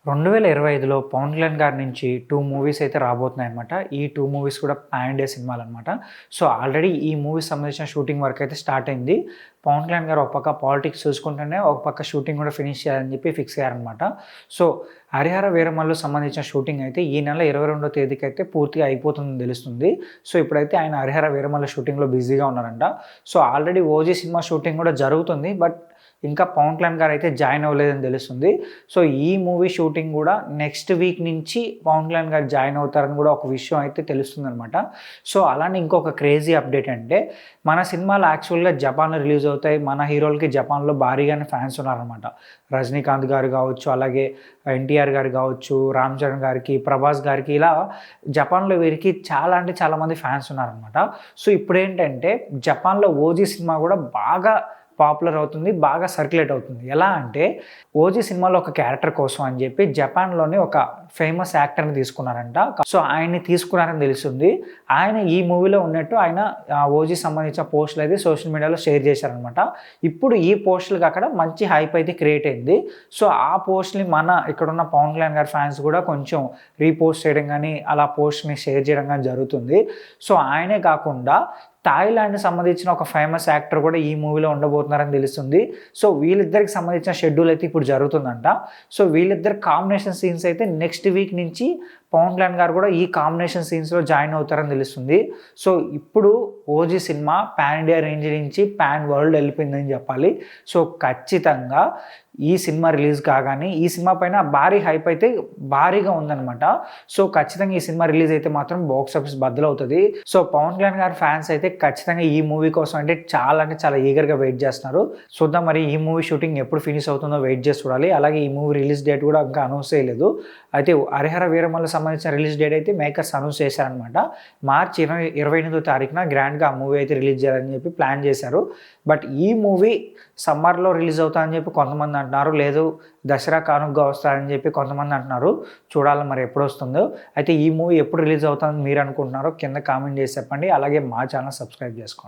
2025లో పవన్ కళ్యాణ్ గారి నుంచి 2 మూవీస్ అయితే రాబోతున్నాయన్నమాట. ఈ 2 మూవీస్ కూడా పాన్ ఇండియా సినిమాలన్నమాట. సో, ఆల్రెడీ ఈ మూవీస్ సంబంధించిన షూటింగ్ వర్క్ అయితే స్టార్ట్ అయింది. పవన్ కళ్యాణ్ గారు ఒక పక్క పాలిటిక్స్ చూసుకుంటూనే, ఒక పక్క షూటింగ్ కూడా ఫినిష్ చేయాలని చెప్పి ఫిక్స్ అయ్యారన్నమాట. సో, 'హరిహర వీరమల్లు' సంబంధించిన షూటింగ్ అయితే ఈ నెల 22వ తేదీకి అయితే పూర్తిగా అయిపోతుందని తెలుస్తుంది. సో, ఇప్పుడైతే ఆయన 'హరిహర వీరమల్లు' షూటింగ్‌లో బిజీగా ఉన్నారంట. So, already 'OG' cinema shooting కూడా జరుగుతుంది. బట్ ఇంకా పవన్ కళ్యాణ్ గారు అయితే జాయిన్ అవ్వలేదని తెలుస్తుంది. సో, ఈ మూవీ షూటింగ్ కూడా నెక్స్ట్ వీక్ నుంచి పవన్ కళ్యాణ్ గారు జాయిన్ అవుతారని కూడా ఒక విషయం అయితే తెలుస్తుందనమాట. సో, అలానే ఇంకొక క్రేజీ అప్డేట్ అంటే, మన సినిమాలు యాక్చువల్గా జపాన్లో రిలీజ్ అవుతాయి. మన హీరోలకి జపాన్లో భారీగానే ఫ్యాన్స్ ఉన్నారనమాట. రజనీకాంత్ గారు కావచ్చు, అలాగే ఎన్టీఆర్ గారు కావచ్చు, రామ్ చరణ్ గారికి, ప్రభాస్ గారికి, ఇలా జపాన్లో వీరికి చాలా అంటే చాలామంది ఫ్యాన్స్ ఉన్నారనమాట. సో, ఇప్పుడేంటంటే జపాన్లో 'ఓజీ' సినిమా కూడా బాగా పాపులర్ అవుతుంది, బాగా సర్క్యులేట్ అవుతుంది. ఎలా అంటే 'ఓజీ' సినిమాలో ఒక క్యారెక్టర్ కోసం అని చెప్పి జపాన్లోని ఒక ఫేమస్ యాక్టర్ని తీసుకున్నారంట. సో, ఆయన్ని తీసుకున్నారని తెలుస్తుంది. ఆయన ఈ మూవీలో ఉన్నట్టు ఆయన 'ఓజీ' సంబంధించిన పోస్టులు అయితే సోషల్ మీడియాలో షేర్ చేశారనమాట. ఇప్పుడు ఈ పోస్టులకు అక్కడ మంచి హైప్ అయితే క్రియేట్ అయింది. సో, ఆ పోస్ట్ని మన ఇక్కడున్న పవన్ కళ్యాణ్ గారి ఫ్యాన్స్ కూడా కొంచెం రీపోస్ట్ చేయడం కానీ, అలా పోస్ట్ని షేర్ చేయడం కానీ జరుగుతుంది. సో, ఆయనే కాకుండా థాయిలాండ్‌కి సంబంధించిన ఒక ఫేమస్ యాక్టర్ కూడా ఈ మూవీలో ఉండబోతున్నారని తెలుస్తుంది. సో, వీళ్ళిద్దరికి సంబంధించిన షెడ్యూల్ అయితే ఇప్పుడు జరుగుతుందంట. సో, వీళ్ళిద్దరి కాంబినేషన్ సీన్స్ అయితే నెక్స్ట్ వీక్ నుంచి పవన్ కళ్యాణ్ గారు కూడా ఈ కాంబినేషన్ సీన్స్‌లో జాయిన్ అవుతారని తెలుస్తుంది. సో, ఇప్పుడు 'OG' cinema pan India range నుంచి పాన్ వరల్డ్ వెళ్ళిపోయిందని చెప్పాలి. సో, ఖచ్చితంగా ఈ సినిమా రిలీజ్ కాగానే ఈ సినిమా పైన భారీ హైప్ అయితే భారీగా ఉందన్నమాట. సో, ఖచ్చితంగా ఈ సినిమా రిలీజ్ అయితే మాత్రం బాక్స్ ఆఫీస్ బద్దలవుతుంది. సో, పవన్ కళ్యాణ్ గారి ఫ్యాన్స్ అయితే ఖచ్చితంగా ఈ మూవీ కోసం అంటే చాలా ఈగర్‌గా వెయిట్ చేస్తున్నారు. చూద్దాం మరి ఈ మూవీ షూటింగ్ ఎప్పుడు ఫినిష్ అవుతుందో వెయిట్ చేసి చూడాలి. అలాగే ఈ మూవీ రిలీజ్ డేట్ కూడా ఇంకా అనౌన్స్ చేయలేదు. అయితే 'హరిహర వీరమల్లు' సంబంధించిన రిలీజ్ డేట్ అయితే మేకర్స్ అనౌన్స్ చేశారనమాట. మార్చి 28వ తారీఖున గ్రాండ్‌గా ఆ మూవీ అయితే రిలీజ్ చేయాలని చెప్పి ప్లాన్ చేశారు. బట్ ఈ మూవీ సమ్మర్లో రిలీజ్ అవుతాయని చెప్పి కొంతమంది అంటున్నారు. లేదు దసరా కానుకగా వస్తారని చెప్పి కొంతమంది అంటున్నారు. చూడాలి మరి ఎప్పుడు వస్తుందో. అయితే ఈ మూవీ ఎప్పుడు రిలీజ్ అవుతుందని మీరు అనుకుంటున్నారో కింద కామెంట్ చేసి చెప్పండి. అలాగే మా ఛానల్ సబ్స్క్రైబ్ చేసుకోండి.